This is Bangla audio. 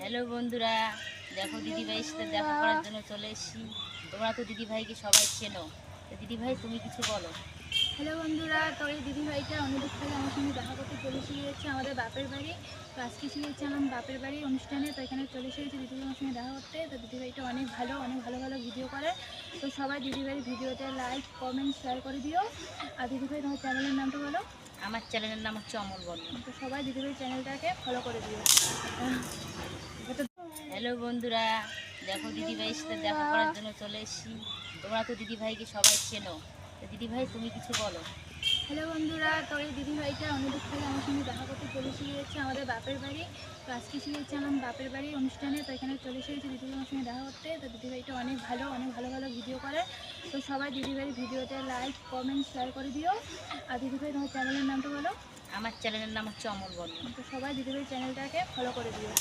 হ্যালো বন্ধুরা, দেখো দিদিভাইয়ের সাথে দেখা করার জন্য চলে এসেছি। তোমরা তো দিদিভাইকে সবাই চেনো, তো দিদিভাই তুমি কিছু বলো। হ্যালো বন্ধুরা, তো এই দিদিভাইটা অনেকদিন থেকে আমার সঙ্গে দেখা করতে চলে এসেছে আমাদের বাপের বাড়ি। তো আজকে এসেছিলাম বাপের বাড়ি অনুষ্ঠানে, তো এখানে চলে এসেছি দিদিভাই আমার সঙ্গে দেখা করতে। তো দিদিভাইটা অনেক ভালো ভালো ভিডিও করে। তো সবাই দিদিভাইয়ের ভিডিওতে লাইক কমেন্ট শেয়ার করে দিও। আর দিদিভাই তোমার চ্যানেলের নামটা বলো। আমার চ্যানেলের নাম হচ্ছে অমল বর্মন। তো সবাই দিদিভাই চ্যানেলটাকে ফলো করে দিও। হ্যালো বন্ধুরা, দেখো দিদিভাইয়ের সাথে দেখা করার জন্য চলে এসেছি। তোমরা তো দিদিভাইকে সবাই চেনো, তো দিদিভাই তুমি কিছু বলো। হ্যালো বন্ধুরা, তো এই দিদিভাইটা অনেকদিন থেকে আমার সঙ্গে দেখা করতে চলে এসেছে আমাদের বাপের বাড়ি। তো আজকে এসেছিলাম বাপের বাড়ি অনুষ্ঠানে, তো এখানে চলে এসেছি দিদিভাই আমার সঙ্গে দেখা করতে। তো দিদিভাইটা অনেক ভালো ভিডিও করে। তো সবাই দিদিভাইয়ের ভিডিওতে লাইক কমেন্ট শেয়ার করে দিও। আর দিদিভাই তোমার চ্যানেলের নামটা বলো। আমার চ্যানেলের নাম হচ্ছে অমল বর্মন। তো সবাই দিদিভাই চ্যানেলটাকে ফলো করে দিও।